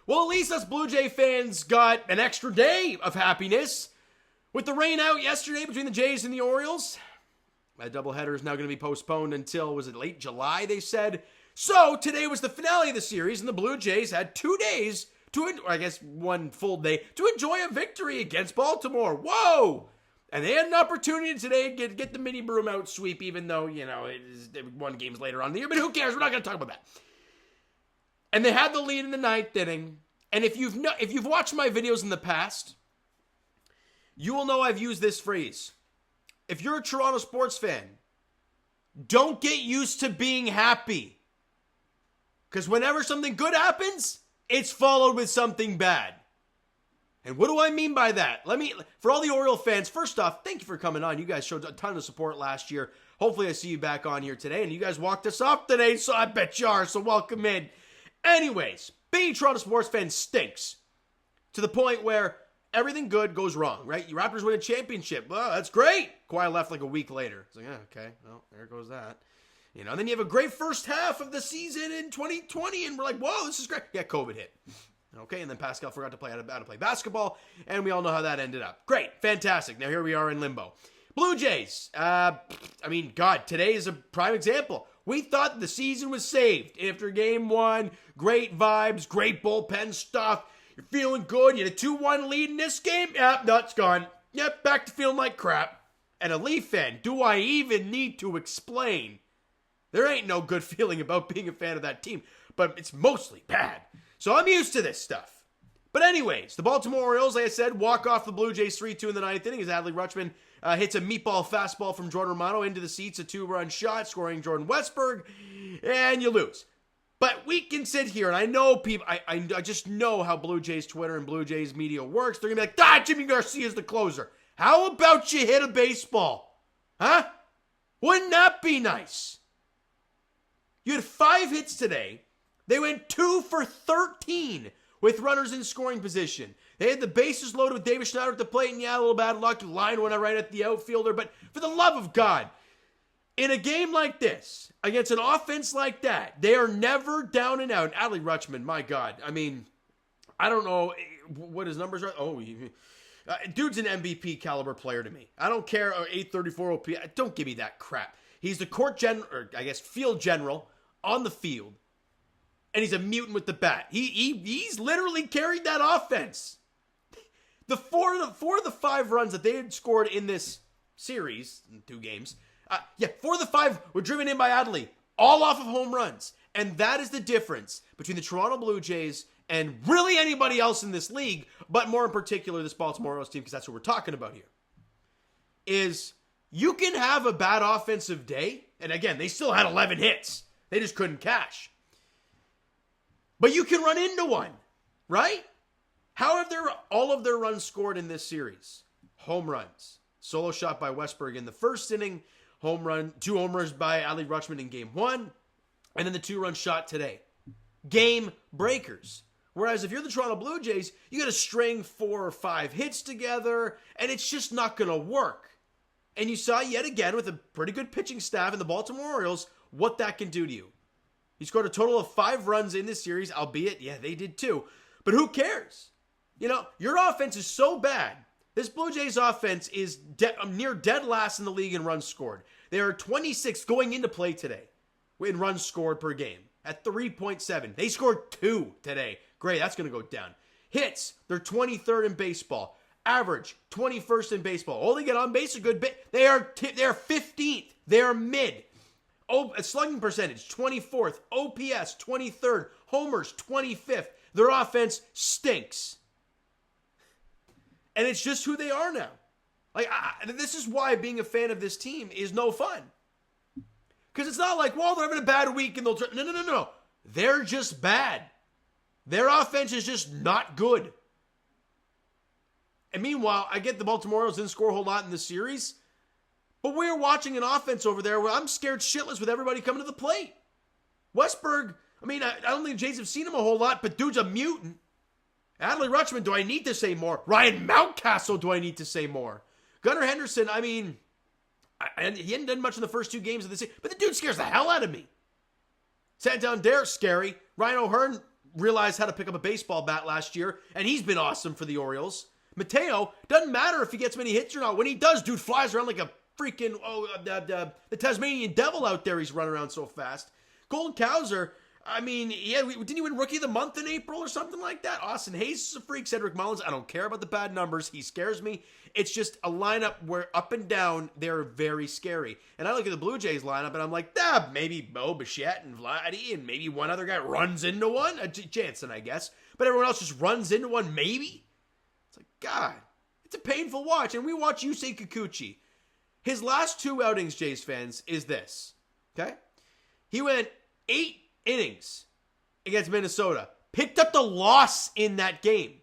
Well, at least us Blue Jay fans got an extra day of happiness. With the rain out yesterday between the Jays and the Orioles, that doubleheader is now going to be postponed until, was it late July, they said? So, today was the finale of the series, and the Blue Jays had 2 days to, or I guess 1 full day, to enjoy a victory against Baltimore. Whoa! And they had an opportunity today to get the mini broom out sweep, even though, it won games later on in the year, but who cares? We're not going to talk about that. And they had the lead in the 9th inning. And if you've watched my videos in the past, you will know I've used this phrase. If you're a Toronto sports fan, don't get used to being happy. Because whenever something good happens, it's followed with something bad. And what do I mean by that? For all the Oriole fans, first off, thank you for coming on. You guys showed a ton of support last year. Hopefully I see you back on here today. And you guys walked us off today, so I bet you are. So welcome in. Anyways, being a Toronto sports fan stinks. To the point where everything good goes wrong, right? Your Raptors win a championship. Well, that's great. Kawhi left like a week later. It's like, okay, well, there goes that. Then you have a great first half of the season in 2020, and we're like, whoa, this is great. Yeah, COVID hit. Okay, and then Pascal forgot to play how to play basketball, and we all know how that ended up. Great, fantastic. Now here we are in limbo. Blue Jays. Today is a prime example. We thought the season was saved after game 1. Great vibes, great bullpen stuff. You're feeling good. You had a 2-1 lead in this game. Yep, no, it's gone. Yep, back to feeling like crap. And a Leaf fan, do I even need to explain? There ain't no good feeling about being a fan of that team, but it's mostly bad. So I'm used to this stuff. But anyways, the Baltimore Orioles, like I said, walk off the Blue Jays 3-2 in the 9th inning as Adley Rutschman hits a meatball fastball from Jordan Romano into the seats, a 2-run shot, scoring Jordan Westberg, and you lose. But we can sit here, and I know people, I just know how Blue Jays Twitter and Blue Jays media works. They're going to be like, Jimmy Garcia's the closer. How about you hit a baseball? Huh? Wouldn't that be nice? You had 5 hits today. They went 2 for 13 with runners in scoring position. They had the bases loaded with David Schneider at the plate, and yeah, a little bad luck. Line went right at the outfielder. But for the love of God, in a game like this, against an offense like that, they are never down and out. Adley Rutschman, my God. I mean, I don't know what his numbers are. Dude's an MVP caliber player to me. I don't care, 834 OP. Don't give me that crap. He's the field general on the field. And he's a mutant with the bat. He's literally carried that offense. The four of the 5 runs that they had scored in this series, in 2 games, 4 of the 5 were driven in by Adley, all off of home runs. And that is the difference between the Toronto Blue Jays and really anybody else in this league, but more in particular this Baltimore Orioles team, because that's what we're talking about here, is you can have a bad offensive day, and again, they still had 11 hits. They just couldn't cash. But you can run into one, right? How have all of their runs scored in this series? Home runs. Solo shot by Westberg in the first inning. Home run, 2 homers by Adley Rutschman in game 1. And then the 2-run shot today. Game breakers. Whereas if you're the Toronto Blue Jays, you got to string 4 or 5 hits together, and it's just not going to work. And you saw yet again with a pretty good pitching staff in the Baltimore Orioles what that can do to you. He scored a total of 5 runs in this series, albeit, yeah, they did too. But who cares? Your offense is so bad. This Blue Jays offense is near dead last in the league in runs scored. They are 26th going into play today in runs scored per game at 3.7. They scored 2 today. Great, that's going to go down. Hits, they're 23rd in baseball. Average, 21st in baseball. Only get on base a good bit. They are 15th. They are mid. Slugging percentage, 24th. OPS, 23rd. Homers, 25th. Their offense stinks. And it's just who they are now. This is why being a fan of this team is no fun. Because it's not like, well, they're having a bad week and they'll turn. No. They're just bad. Their offense is just not good. And meanwhile, I get the Baltimore Orioles didn't score a whole lot in this series. But we're watching an offense over there where I'm scared shitless with everybody coming to the plate. Westberg, I don't think the Jays have seen him a whole lot, but dude's a mutant. Adley Rutschman, do I need to say more? Ryan Mountcastle, do I need to say more? Gunnar Henderson, he hadn't done much in the first 2 games of the season, but the dude scares the hell out of me. Santander, scary. Ryan O'Hearn, realized how to pick up a baseball bat last year, and he's been awesome for the Orioles. Mateo, doesn't matter if he gets many hits or not. When he does, dude flies around like a freaking, the Tasmanian devil out there. He's running around so fast. Colton Cowser, I mean, didn't he win Rookie of the Month in April or something like that? Austin Hayes is a freak. Cedric Mullins, I don't care about the bad numbers. He scares me. It's just a lineup where up and down, they're very scary. And I look at the Blue Jays lineup, and I'm like, maybe Bo Bichette and Vladdy, and maybe one other guy runs into one. Jansen, I guess. But everyone else just runs into one, maybe? It's like, God, it's a painful watch. And we watch Yusei Kikuchi. His last 2 outings, Jays fans, is this. Okay? He went 8 innings against Minnesota. Picked up the loss in that game.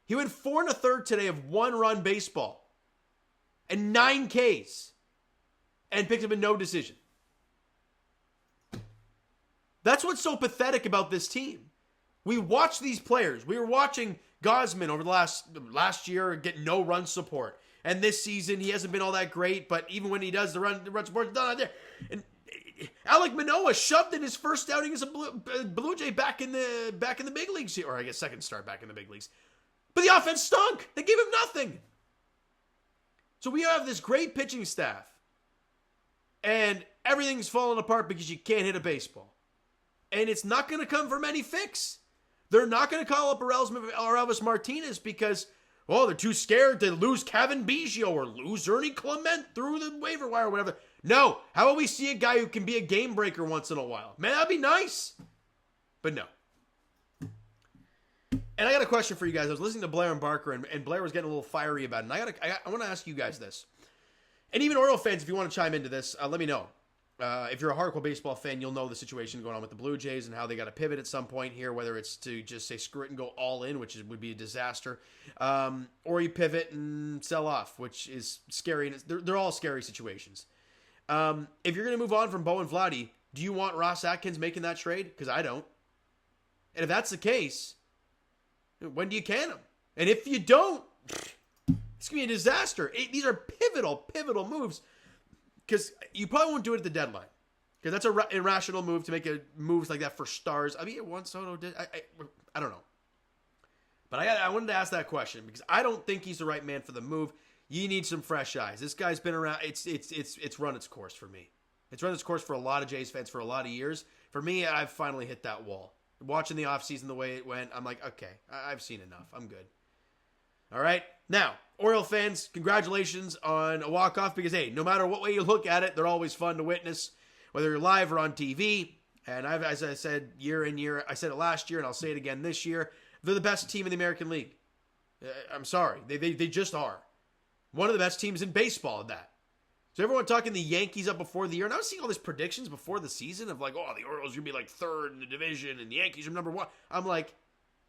He went 4 1/3 today of 1-run baseball. And 9 Ks. And picked up a no decision. That's what's so pathetic about this team. We watch these players. We were watching Gausman over the last year get no run support. And this season, he hasn't been all that great. But even when he does, the run support is done out there. And Alek Manoah shoved in his first outing as a Blue Jay back in the big leagues here, or I guess second start back in the big leagues. But the offense stunk. They gave him nothing. So we have this great pitching staff, and everything's falling apart because you can't hit a baseball. And it's not going to come from any fix. They're not going to call up Elvis Martinez because, they're too scared to lose Kevin Biggio or lose Ernie Clement through the waiver wire or whatever. No. How about we see a guy who can be a game breaker once in a while? Man, that'd be nice. But no. And I got a question for you guys. I was listening to Blair and Barker, and Blair was getting a little fiery about it. And I want to ask you guys this. And even Oriole fans, if you want to chime into this, let me know. If you're a hardcore baseball fan, you'll know the situation going on with the Blue Jays and how they got to pivot at some point here, whether it's to just say screw it and go all in, which would be a disaster, or you pivot and sell off, which is scary. And they're all scary situations. If you're going to move on from Bo and Vladdy, do you want Ross Atkins making that trade? Because I don't. And if that's the case, when do you can him? And if you don't, it's going to be a disaster. These are pivotal moves. Because you probably won't do it at the deadline. Because that's an irrational move to make moves like that for stars. I mean, once Soto did. I don't know. But I wanted to ask that question because I don't think he's the right man for the move. You need some fresh eyes. This guy's been around. It's run its course for me. It's run its course for a lot of Jays fans for a lot of years. For me, I've finally hit that wall. Watching the offseason the way it went, I'm like, okay, I've seen enough. I'm good. All right. Now, Oriole fans, congratulations on a walk-off because, hey, no matter what way you look at it, they're always fun to witness, whether you're live or on TV. And as I said year in, year, I said it last year and I'll say it again this year, they're the best team in the American League. I'm sorry. They just are. One of the best teams in baseball at that. So everyone talking the Yankees up before the year, and I was seeing all these predictions before the season of like, the Orioles are going to be like third in the division and the Yankees are number 1. I'm like,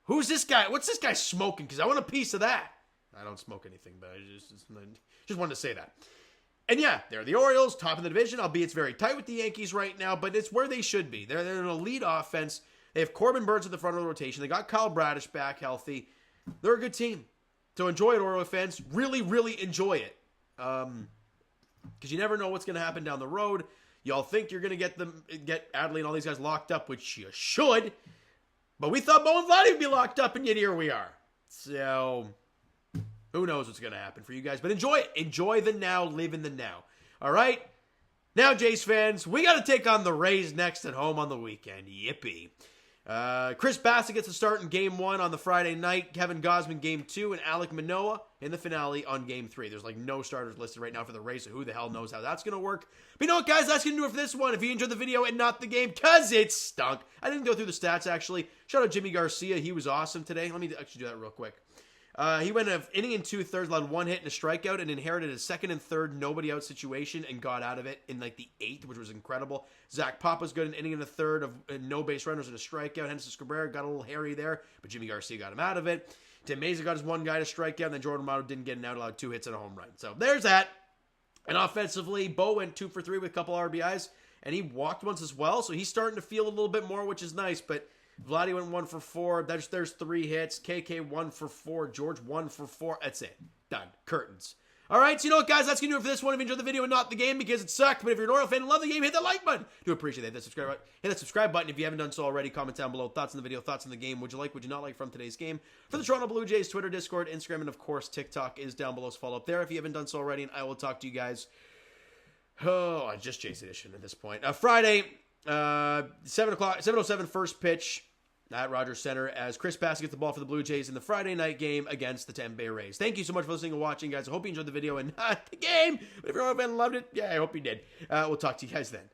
who's this guy? What's this guy smoking? Because I want a piece of that. I don't smoke anything, but I just wanted to say that. And yeah, they're the Orioles, top of the division, albeit it's very tight with the Yankees right now, but it's where they should be. They're an elite offense. They have Corbin Burns at the front of the rotation. They got Kyle Bradish back healthy. They're a good team. So enjoy it, Oriole fans. Really, really enjoy it. Because you never know what's going to happen down the road. Y'all think you're going to get Adley and all these guys locked up, which you should. But we thought Bo and Vladdy would be locked up, and yet here we are. So who knows what's going to happen for you guys. But enjoy it. Enjoy the now. Live in the now. All right? Now, Jays fans, we got to take on the Rays next at home on the weekend. Yippee. Chris Bassitt gets a start in Game 1 on the Friday night. Kevin Gausman Game 2. And Alek Manoah in the finale on Game 3. There's like no starters listed right now for the Rays, so who the hell knows how that's going to work. But you know what, guys? That's going to do it for this one. If you enjoyed the video and not the game, because it stunk. I didn't go through the stats, actually. Shout out Jimmy Garcia. He was awesome today. Let me actually do that real quick. He went an inning and 2/3, allowed 1 hit and a strikeout, and inherited a second and third nobody out situation and got out of it in like the 8th, which was incredible. Zach Papa's good, an inning and a third of no base runners and a strikeout. Henderson Cabrera got a little hairy there, but Jimmy Garcia got him out of it. Tim Mesa got his one guy to strike out, and then Jordan Romano didn't get an out, allowed 2 hits and a home run. So there's that. And offensively, Bo went 2 for 3 with a couple RBIs, and he walked once as well, so he's starting to feel a little bit more, which is nice, but Vladdy went 1 for 4. There's 3 hits. KK 1 for 4. George 1 for 4. That's it. Done. Curtains. All right, so you know what, guys? That's going to do it for this one. If you enjoyed the video and not the game because it sucked, but if you're an Oriole fan and love the game, hit the like button. Do appreciate that. Hit that subscribe button if you haven't done so already. Comment down below. Thoughts on the video, thoughts on the game. Would you like, would you not like from today's game? For the Toronto Blue Jays, Twitter, Discord, Instagram, and of course, TikTok is down below. So follow up there if you haven't done so already, and I will talk to you guys. Oh, just Jays edition at this point. Friday, 7:07 first pitch at Rogers Center as Chris Bassitt gets the ball for the Blue Jays in the Friday night game against the Tampa Bay Rays. Thank you so much for listening and watching, guys. I hope you enjoyed the video and not the game. But if you're a fan and loved it, yeah, I hope you did. We'll talk to you guys then.